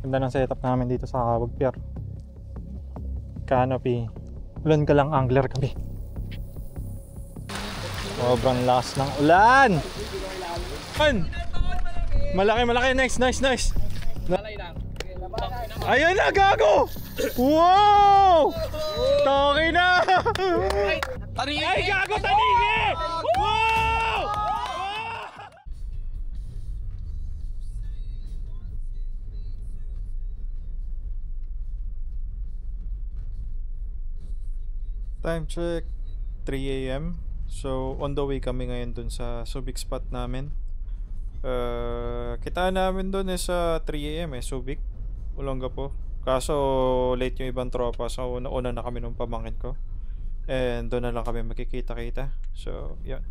Ganda ng setup namin dito sa Cabog Pier. Canopy. Ulan ka lang angler kami. Sobrang lakas ng ulan. Malaki. Nice. Ayun na, gago! Wow! Toki na! Ay, gago, taningi! Wow! Time check, 3 AM. So, on the way kami ngayon dun sa Subic spot namin. Kita namin dun sa 3 AM Subic, Olongapo. Kaso, late yung ibang tropa. So, nauna na kami nung pamangkin ko. And doon na lang kami magkikita-kita. So, yan.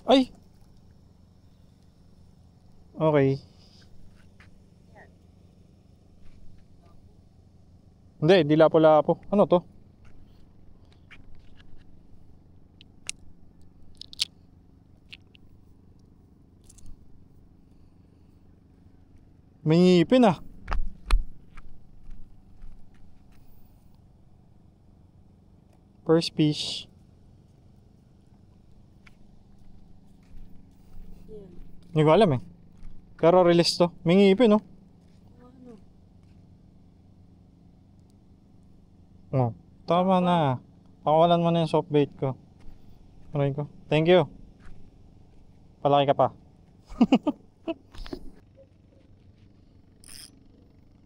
Ay! Okay. Hindi, di lapo-lapo. Ano to? May ngipin ah. First fish. Hindi ko alam eh. Pero release to. May ngipin no? Oh, tama na. Pakawalan mo na yung soft bait ko. Aray ko. Thank you. Palaki ka pa.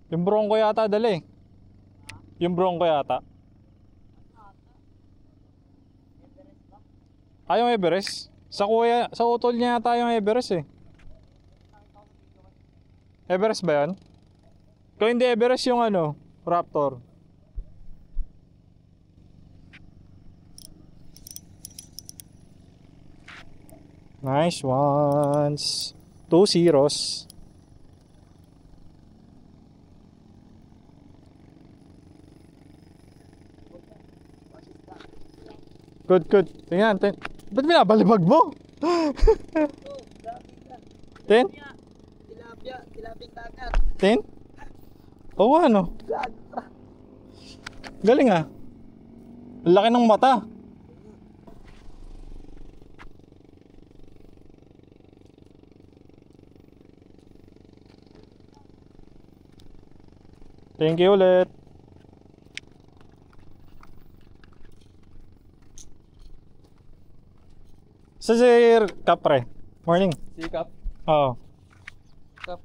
Yung bronco yata dali. Yung bronco yata. Yung Everest? Sa utol niya yata yung Everest eh. Everest ba yan? Kung hindi Everest yung ano, Raptor. Nice ones. 2 zeros. Good. Tingnan. Ba't binabalibag mo? 10? Tilapia dagat. 10? Oo ano? Galing ah. Laki ng mata. Thank you ulit. Sa Sir Capre. Morning. Si Cap. Oo. Cap.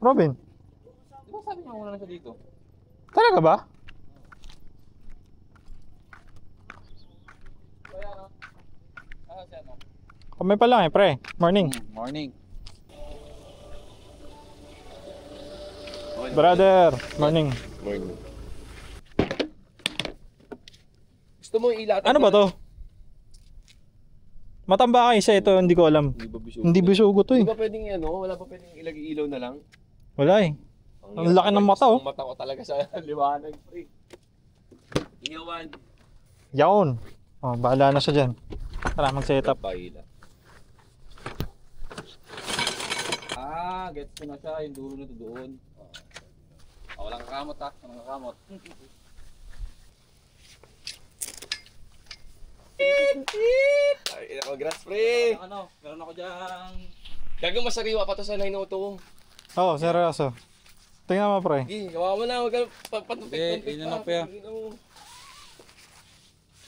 Robin. Di ba sabi niya muna na siya dito? Talaga ba? Kaya ano? Siya ano? Kami pa lang eh, pre. Morning. Morning. Brother. Morning. Morning. Gusto mo ilatag? Ano ba to? Matambaka isa ito, hindi ko alam. Hindi bisugo to eh. Di ba pwedeng ano? Wala pa pwedeng ilagay ilaw na lang? Wala eh. Ang laki ng mata oh. Ang mata ko talaga sa liwanag, pre. Iyawan. Yaon. Oh, bahala na siya dyan. Tara mag-setup. Paila. Gets ko na siya. Yung dulo na to doon. Walang kakamot ha. Walang kakamot. Ay, congrats pre! Ano? Meron ako dyang... Gagawin masariwa pa to sa 902. Oo, seryoso. Tingnan mo, pre. Sige, gawa mo na. Huwag ka patupit-tupit Eh, yun na, pa. kuya.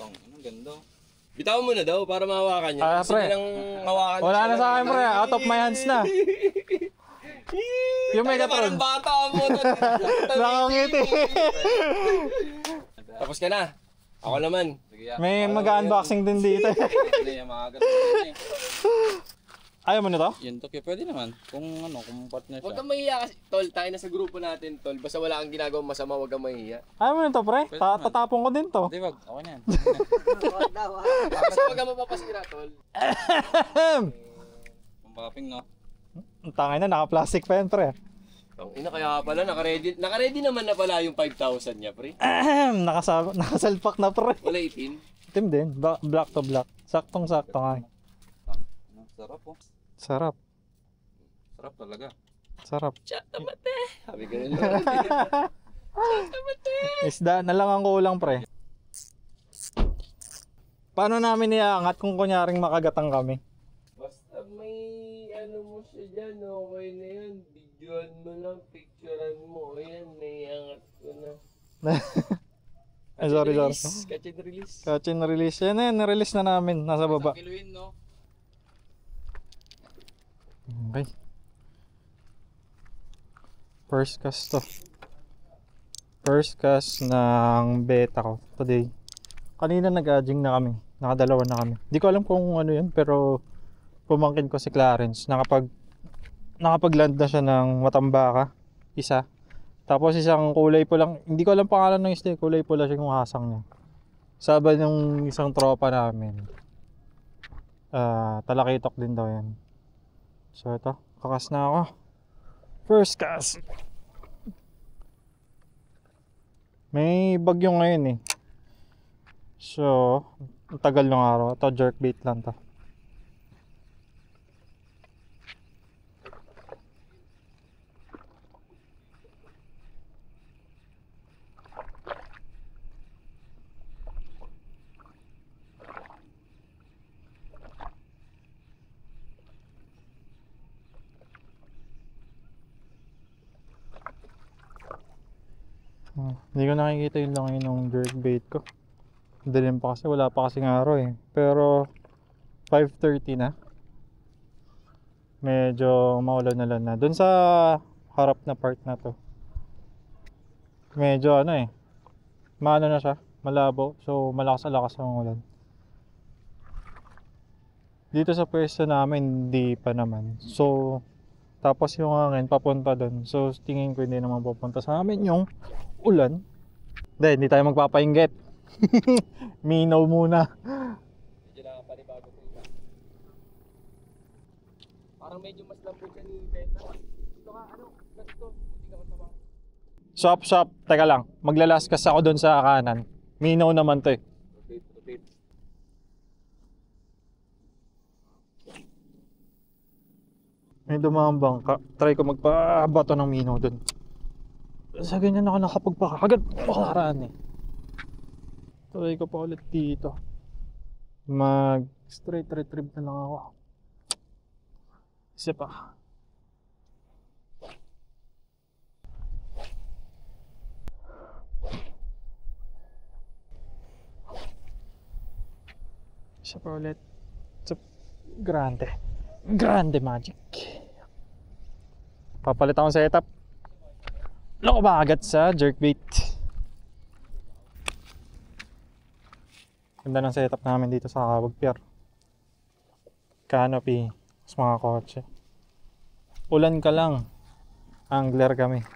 Ang ganda. Bitawan mo na daw para mahawakan niya. Gusto pre. niya lang hawakan. Wala siya na lang. sa akin, pre. Out of my hands na. Yung Tayo Megatron. parang bata mo. Nakangiti. Tapos ka na. Ako naman. Sige, ya. May mag-unboxing din dito. Hindi, maaga na eh. Ayaw mo nito? Yun to, kaya pwede naman. Kung ano, kung partner Huwag siya. kang mahiya kasi, tol. Tayo na sa grupo natin, tol. Basta wala kang ginagawang masama, huwag kang mahiya. Ayaw mo nito, pre? Tatapon ko din to. Hindi, wag. Okay na yan. Basta huwag kang mapapasira, tol. Pampaping, no? Ang tangay na, naka-plastic pa yan, pre. Ina kaya pala, naka-ready naman na pala yung 5,000 niya, pre. Nakasalpak na, pre. Wala itim. Itim din. Black to black. Saktong-sakto nga. Sarap, oh. Sarap. Sarap talaga. Sarap. Chat naman eh. Sabi ko rin. Isda na lang ang kulang, pre. Paano namin iangat kung kunyaring makagatang kami? Basta may ano mo siya dyan, okay na yan. Videoan mo lang, picturean mo. Ayan, naiangat ko na. Ay, sorry. Catch and release. Catch and release. Yan na yan, na-release na namin. Nasa baba. Kiluin, no? Okay. First cast to. First cast ng beta ko today. Kanina nag-aging na kami. Nakadalawa na kami. Di ko alam kung ano yun, pero pumangkin ko si Clarence. Nakapag-land na siya ng Matambaka. Isa. Tapos isang kulay po lang. Hindi ko alam pangalan ng isda. Kulay pula siya yung hasang niya. Sabay ng isang tropa namin. Talakitok din daw yan. So ito, kakas na ako. First cast. May bagyo ngayon eh. So, ang tagal ng araw. Ito, jerkbait lang to. Hindi ko nakikita yung langin ng jerkbait ko. Dilim pa kasi, wala pa kasing araw eh. Pero 5:30 na. Medyo maulan na. Doon sa harap na part na to. Medyo ano eh. Maano na siya, malabo. So malakas ang ulan. Dito sa pwesto namin hindi pa naman. So tapos yung hangin papunta doon. So tingin ko hindi naman pupunta sa amin yung ulan. Hindi tayo magpapainggit. Minaw muna. Medyo nakapanibago ko iba. Parang medyo mas lambot siya ni Beta. Ito ka, ano, ganito. Hindi ka kasama. Shop. Teka lang. Maglalaskas ako doon sa kanan. Minaw naman to eh. Rotate. May dumang bangka. Try ko magpabato ng minaw doon. Sa ganyan ako nakapagpakagat. Makaraan eh. Try ko pa ulit dito. Mag straight retrieve na lang ako. Isa pa. Isa pa ulit. Grande magic. Papalit akong setup. Loko ba agad sa jerkbait? Ganda ng setup namin dito sa Cabog Pier. Canopy, mas mga kotse. Ulan ka lang. Angler kami.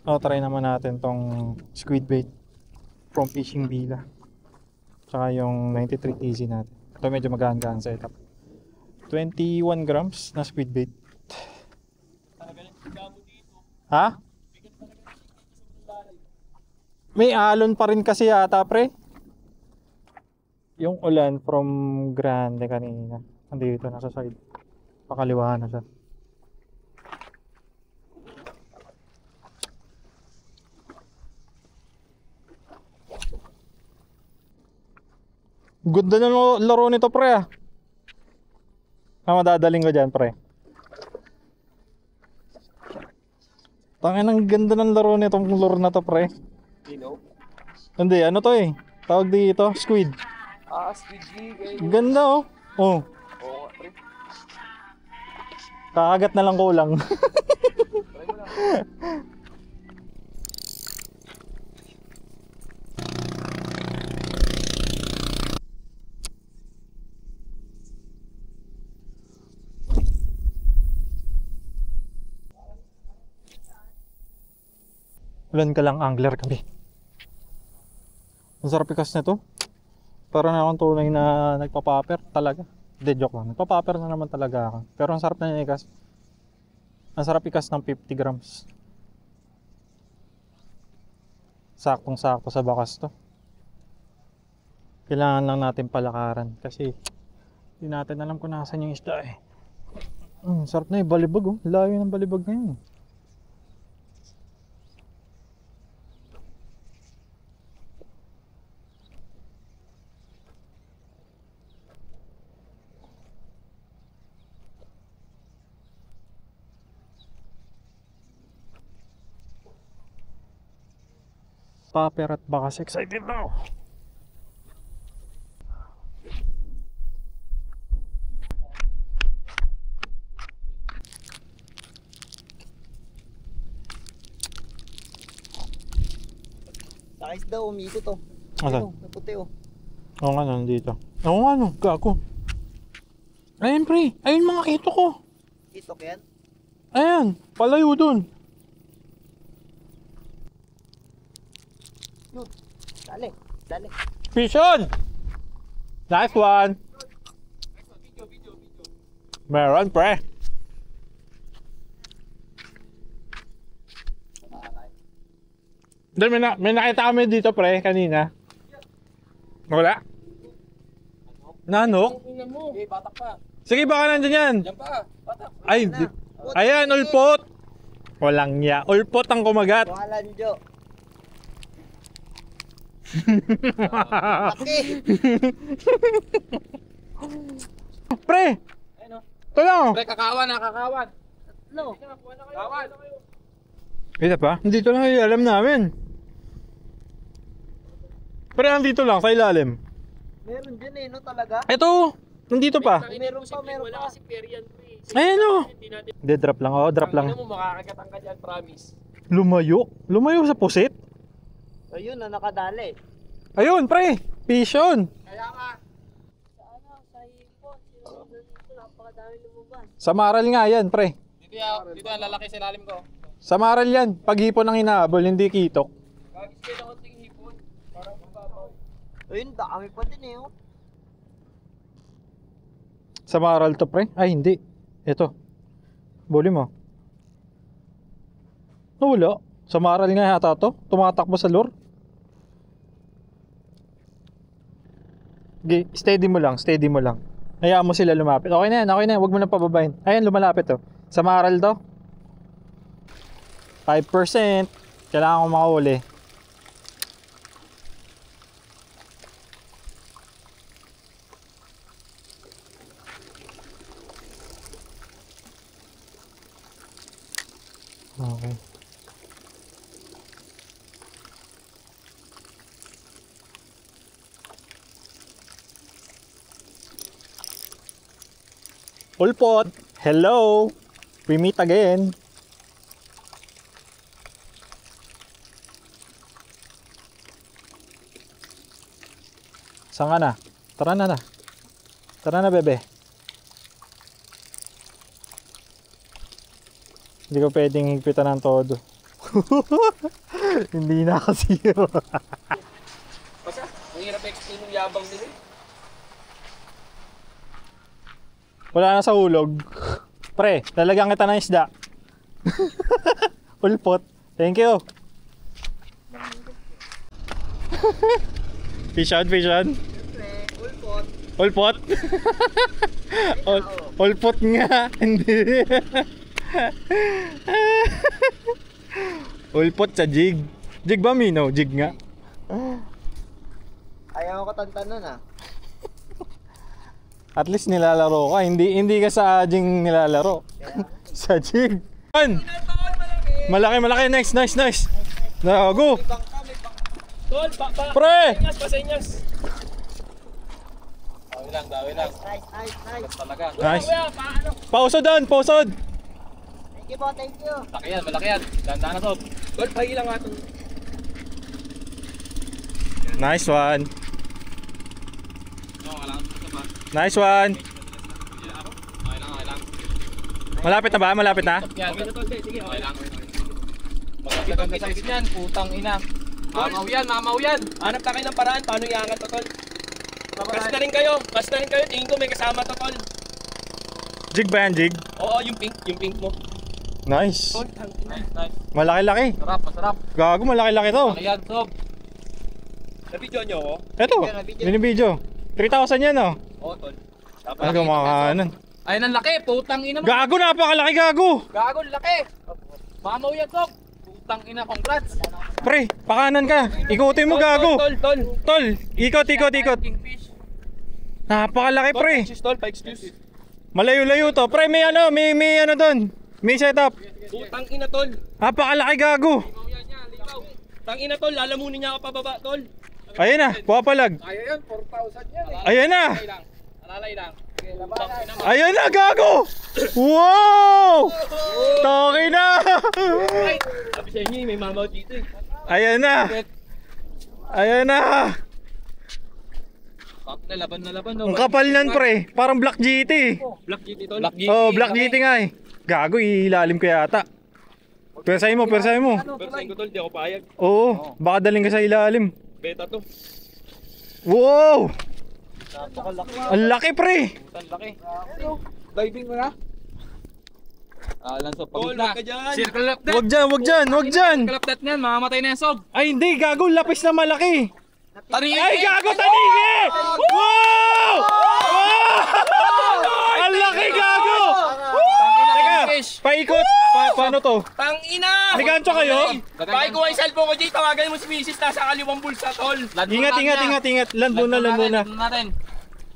Try naman natin tong squid bait from Fishing Villa. Tsaka yung 93 TZ natin. Ito medyo magaan-gaan setup. 21 grams na squid bait. Ha? May alon pa rin kasi yata, pre. Yung ulan from Grande kanina. Andito na sa side. Pakaliwa na siya. Ganda na laro nito, pre. Madadaling ko dyan, pre. Tangin, ang ganda ng laro nitong lure na to, pre. Ino? Hindi, ano to eh. Tawag dito, squid. Squid G. Ganda oh. Oh, Oo, pre. kakagat na lang kulang. Try mo lang. Ulan ka lang angler kami. Ang sarap ikas nito. Para na akong tunay na nagpapaper talaga. Hindi, joke lang. Nagpapaper na naman talaga ako. Pero ang sarap na niya ikas. Ang sarap ikas ng 50 grams. Saktong sakto sa bakas to. Kailangan lang natin palakaran. Kasi hindi natin alam kung nasan yung isda eh. Sarap na yung balibag oh. Layo ng balibag na yun. Paper at bakas, excited na ako. Sakis daw, umiikot oh. Asan? Naputi oh. Oo nga, nandito. Oo nga, no, gago. Ayun pre, ayun mga kito ko. Itok yan? Ayan, palayo dun. Yun. Dali, dali. Fish on! Nice one! Meron pre. Hindi, may nakita kami dito pre, kanina. Wala? Nanok? Tingnan mo. Okay, batak pa. Sige, baka nandyan yan. Yan pa. Batak. Ay, ayan, ulpot. Walang niya. Ulpot ang kumagat. Walan Jo. Laki. Pre! Ayun, oh. Ito lang oh. Pre, kakawan na, kakawan. No. Kawan. Ito pa? Dito lang yung alam namin. Pre, andito lang, sa ilalim. Meron dyan eh, no talaga? Ito, nandito pa. Meron pa, meron Wala pa. kasi perian, pre. Ayan oh. Hindi natin. Hindi, drop lang. Oo, drop lang. Tingnan mo, makakagatan ka dyan, promise. Lumayo? Lumayo sa pusit? Ayun na, nakadali. Ayun, pre! Fish on! Kaya nga. Sa hipon, dito, napakadami lumabas. Sa maral nga yan, pre. Dito yan, lalaki sa ilalim ko. Sa maral yan. Paghipon ang hinahabol, hindi kitok. Gagis kayo ng konting hipon. Parang mababaw. Ayun, dami pa din eh oh. Sa maral to, pre? Ay, hindi. Ito. Buli mo. Wala. Sa maral nga yata to. Tumatakbo sa lure. Okay, steady mo lang, steady mo lang. Hayaan mo sila lumapit. Okay na yan, okay na yan. Huwag mo na pababayin. Ayan, lumalapit to. Sa maral to. 5%. Kailangan ko makahuli. Okay. Ulpot, hello. We meet again. Saan ka na? Tara na na. Tara na, bebe. Hindi ko pwedeng higpitan ng todo. Hindi na kasi zero. Basta, ang hirap explain yung yabang nila. Wala na sa hulog. Pre, lalagyan kita ng isda. Ulpot. Thank you. Fish on, fish on. Ulpot. Ulpot. Ulpot nga. Hindi. Ulpot sa jig. Jig ba, Mino? Jig nga. Ayaw ko tantanon ah. At least nilalaro ka. Hindi ka sa jing nilalaro. Sa jig. On! Pinataon malaki! Malaki, malaki. Nice, nice, nice. Gago. Tol, Pre! pasenyas. Dawi lang, dawi lang. Nice, nice, nice. Talaga. Nice. Kuya, paano? Pausod doon, pausod. Thank you po, thank you. Malaki yan, malaki yan. Dahan-dahan na, Sob. Tol, pahilang nga tol. Nice one. No, kailangan sa ba? Nice one. Okay lang. Malapit na ba? Malapit na? Yan, Okay na tol, sige, okay okay lang. Magkaganda sa size niyan, putang ina. Mamaw yan, mamaw yan. Hanap na kayo ng paraan, paano iangat to tol? Kas na rin kayo, tingin ko may kasama to tol. Jig ba yan, jig? Oo, yung pink mo. Nice. Tol, Nice, nice. Malaki-laki. Masarap, masarap. Gago, malaki-laki to. Malaki yan, Sob. nabidyo nyo ako? Eto, binibidyo. 3,000 yan oh. Oo tol. Ano kumakanan? Ayun ang laki, putang ina mo. Gago, napakalaki gago. Gago, laki. Mamaw yan, Sob. Putang ina, congrats. Pre, pakanan ka. Ikutin mo gago. Tol. Tol, ikot. Kingfish. Napakalaki pre. Tol, pa-excuse. Malayo-layo to. Pre, may ano doon. May setup. Putang ina tol. Napakalaki gago. Tang ina tol, lalamunin niya ako pababa tol. Ayun na, puwapalag. Kaya yan, 4,000 yan Ayun na. Alalay lang. Ayun na gago. Wow! Toki na. Ay, sabi sa inyo, may mamaw dito eh. Ayun na. Ayun na. Laban na laban. Ang kapal nan pre. Parang Black GT. Black GT tol. Oh, Black GT nga eh. Gago, ilalim ko yata. Persahin mo. Pero sa ko tol, di ako payag. Oo, baka daling ka sa ilalim. Beta to. Wow! Ang laki pre! Ang laki. Diving mo na? Alan, Sob. Tol, Pagod na. wag ka dyan. Circle up that. Wag dyan! Circle up that nga, mamamatay na yan, Sob. Ay hindi, gago, lapis na malaki! Tanigi! Ay gago, tanigi! Wow! Wow! Ang laki gago! Teka, paikot! Paano to? Tang ina! May gancho kayo? Bakit ko yung cellphone ko dyan, tawagan mo si Mrs. nasa kaliwang bulsa tol. Ingat. Land muna. natin.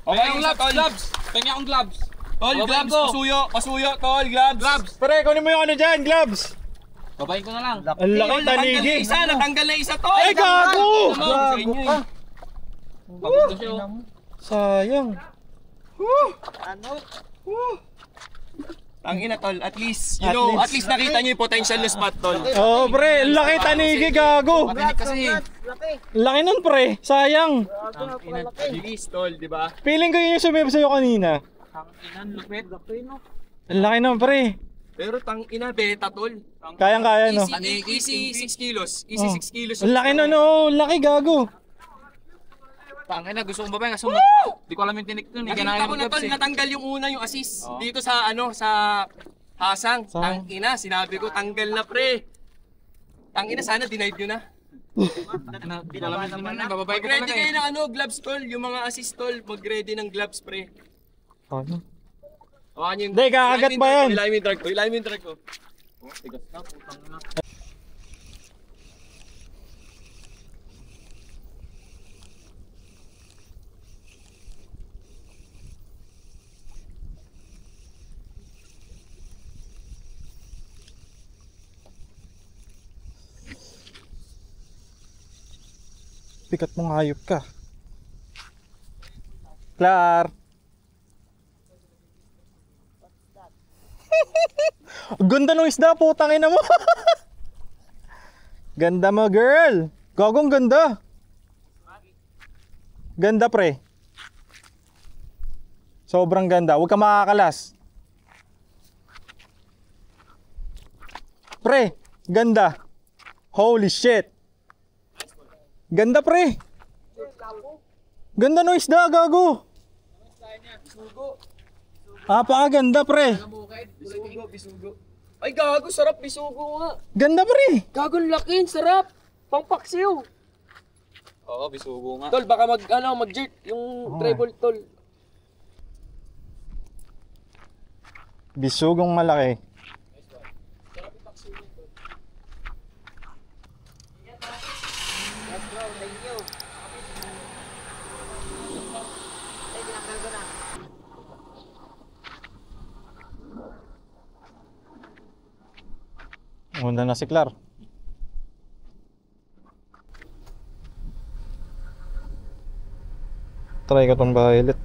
Okay, Yung isa gloves, tol. gloves. Pengi akong gloves. Tol, Babayin gloves, ko. pasuyo, tol, gloves. Gloves. Pare, kunin mo yung ano dyan, gloves! Babayin ko na lang. Ang laki, Tol, natanggal na tanigi! isa, natanggal na isa tol. Ay gago! Ano, sa inyo eh. Pagod na siya, oh. Sayang. Ano? Tang ina tol, at least, At at least. least nakita niyo yung potential na spot tol. Oo pre, ang laki tanigi gago! Matinig kasi. Laki. Laki nun pre, sayang! Gago, napakalaki. At least tol, di ba? Feeling ko yun yung sumib sa'yo kanina. Ang inan, lupit. Ang laki nun pre. Pero tang ina, beta tol. Kayang-kaya no. Easy 6 kilos. Easy Oh. 6 kilos. Ang laki nun oh, laki gago. Tangin na, gusto kong babayin kasi di ko alam yung tinik nun. Nakita ko na tol, natanggal yung una yung assist. Dito sa ano, sa hasang. Tang ina, sinabi ko tanggal na pre. Tang ina, sana denied nyo na. Alam mo naman na, babayin ko Mag-ready talaga kayo eh. ng ano, gloves tol, yung mga assist tol, mag-ready ng gloves pre. Ano? Hawakan nyo yung... Hindi, kakagat pa yan. Ilalim yung drag ko, ilalim yung drag ko. Tigas na, putang ina. Pikat mong hayop ka. Clar. Ganda ng isda, putang ina mo. Ganda mo, girl. Gagong ganda. Ganda pre. Sobrang ganda. Huwag ka makakalas. Pre, ganda. Holy shit. Ganda pre. Ganda ng isda, gago. Napakaganda pre. Bisugo. Ay gago, sarap bisugo nga. Ganda pre. Gago, laki, sarap. Pangpaksiw. Oo, bisugo nga. Tol, baka mag-jerk yung treble tol. Bisugong malaki. Una na si Clar. Try ko tong violet.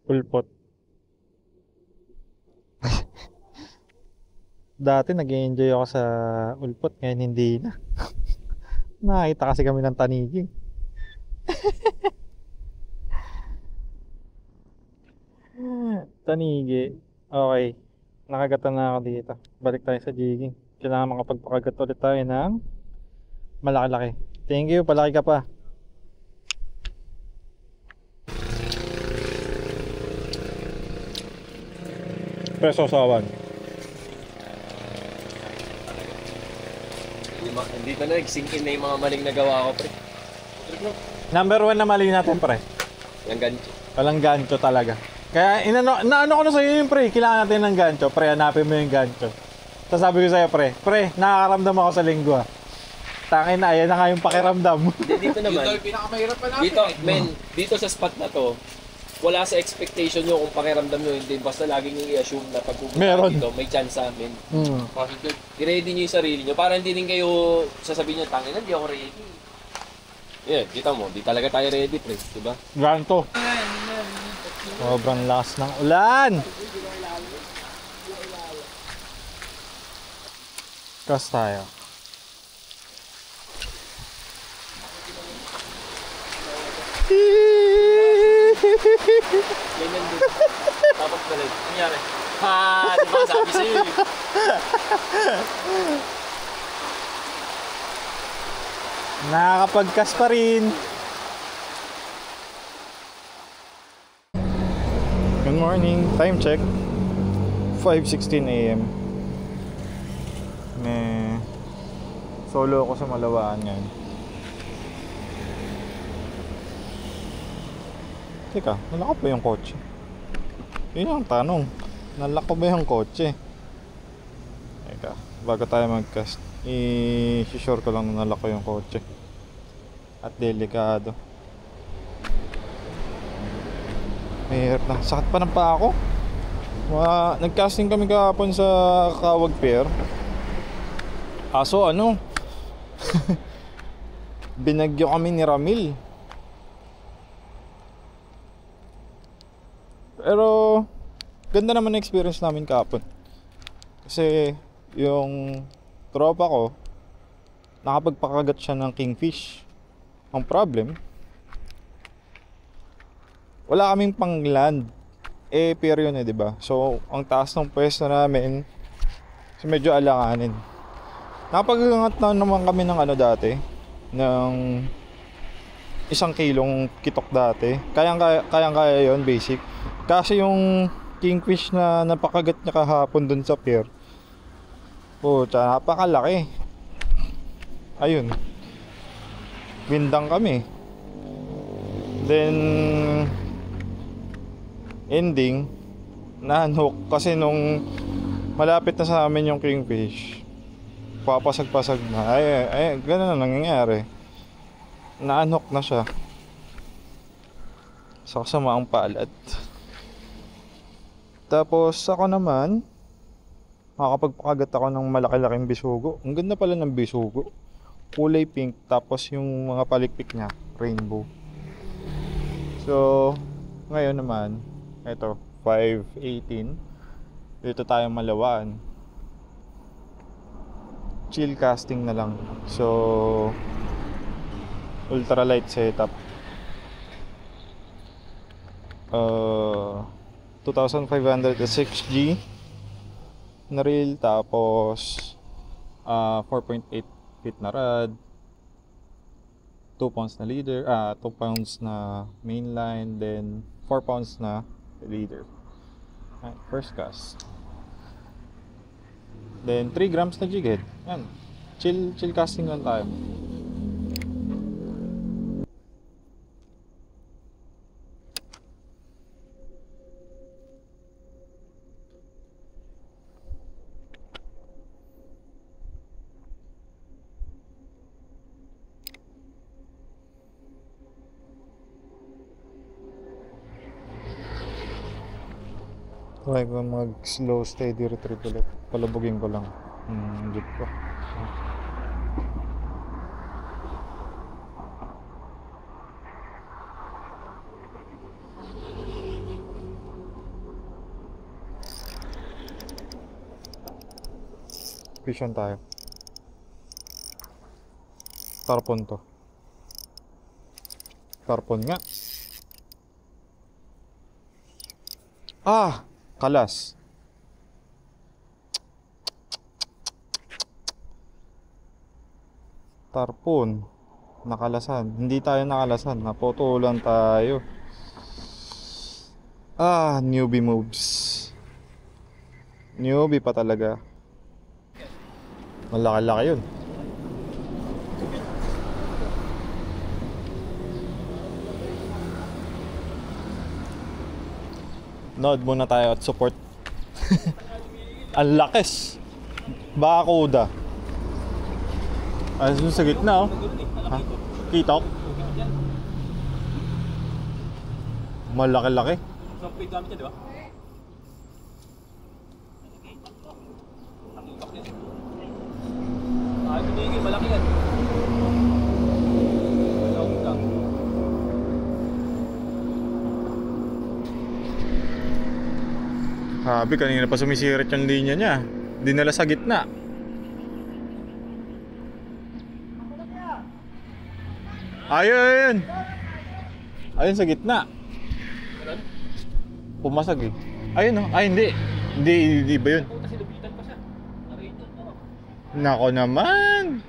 Pulpot. Dati nag-enjoy ako sa ulpot, ngayon hindi na. Nakita kasi kami ng tanigi. Tanigi. Okay. Nakagatan na ako dito. Balik tayo sa jigging. Kailangan makapagpakagat ulit tayo ng malaki-laki. Thank you, palaki ka pa. Preso sawan. Dito na nag-sink in na yung mga maling nagawa ko, pre. Number 1 na mali natin, pre. Yung gancho. Walang gancho talaga. Kaya inaano ko na sa'yo yung pre, kailangan natin ng gancho. Pre, hanapin mo yung gancho. Tapos sabi ko sa'yo, pre, nakakaramdam ako sa linggo. Tangin na, ayan na nga yung pakiramdam. Dito naman. Ito yung pinakamahirap pa natin. Dito, men, dito sa spot na to, wala sa expectation nyo kung pakiramdam nyo hindi. Basta laging yung i-assume na pag pupunta Meron. dito, may chance sa amin. Positive. I-ready nyo yung sarili nyo para hindi din kayo sasabihin nyo, tangin na, hindi ako ready. Yeah, kita mo, di talaga tayo ready, pre. Diba? Ganto. Sobrang lakas ng ulan. Kas tayo. Ganyan din. Tapos balik. Nangyari. Ha! Diba sabi sa'yo eh. Nakakapagkas pa rin. Good morning. Time check. 5:16 AM. May solo ako sa Malawaan ngayon. Teka, nalako ba yung kotse? Yun ang tanong. Nalako ba yung kotse? Teka, bago tayo mag-cast, i-sure ko lang na nalako yung kotse. At delikado. Mahirap na. Sakit pa ng paa ako. Nag-casting kami kahapon sa Kawag Pier. Aso ano? Binagyo kami ni Ramil. Pero ganda naman ang experience namin kahapon. Kasi yung tropa ko nakapagpakagat siya ng kingfish. Ang problem, wala kaming pang land. Pier yun eh, diba? So ang taas ng pwesto namin, so medyo alanganin. Nakapag-angat na naman kami ng ano dati, ng 1 kilong kitok dati. Kayang-kaya yun, basic. Kasi yung kingfish na napakagat niya kahapon dun sa pier, napakalaki. Ayun, windang kami. Then ending, na-unhook kasi nung malapit na sa amin yung kingfish, papasag-pasag na. Ay, ganun na nangyayari. Na-unhook na siya sa kasamaang palad. Tapos ako naman, makakapagpakagat ako ng malaki-laking bisugo. Ang ganda pala ng bisugo. Kulay pink, tapos yung mga palikpik niya, rainbow. So, ngayon naman, ito, 5:18. Dito tayo Malawaan. Chill casting na lang. So, ultralight setup. 2,500 is 6G na reel, tapos 4.8 feet na rod, 2 pounds na leader, 2 pounds na mainline, then 4 pounds na leader. First cast. Then 3 grams na jig head. Yan. Chill casting lang tayo. Try ko mag slow steady retrieve ulit. Palubugin ko lang jig ko. Vision tayo. Tarpon to. Tarpon nga. Kalas. Tarpon. Nakalasan. Hindi tayo nakalasan. Naputulan tayo. Newbie moves. Newbie pa talaga. Malaki-laki yun. Nod muna tayo at support. Ang lakis. Bakakuda. Ayun sa gitna, oh. Ha? Kitok? Malaki-laki. So, pwede gamit niya, di ba? Tumigil, malaki yan. Sabi, kanina pa sumisirit yung linya niya. Dinala sa gitna. Ayun! Ayun sa gitna. Pumasag eh. Ayun oh. Ay hindi. Hindi ba yun? Kasi lubitan pa siya. Narito to. Nako naman!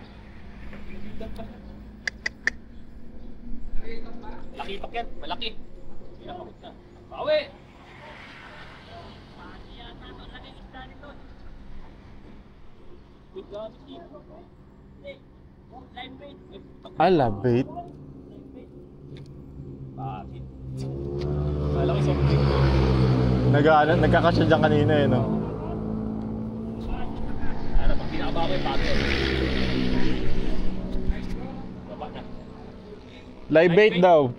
Laki ipak yan. Malaki. Pinapakot na. Bawi! Alabait. Bakit? Malaki something. Nagkakasya dyan kanina eh, no? Ano, pag pinakabawi, bakit? Baba na. Live bait daw.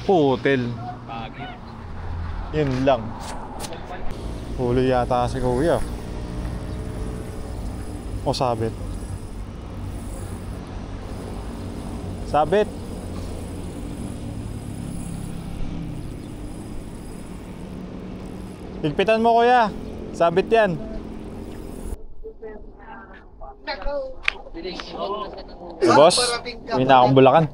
Putil. Bakit? Yun lang. Huli yata si kuya. O sabit. Sabit. Higpitan mo kuya. Sabit yan. Boss, may na akong Bulacan.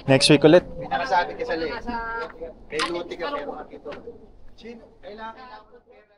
Next week ulit. May nakasabi ka sa link. Kay Luti ka pero makito. Sino? Kailangan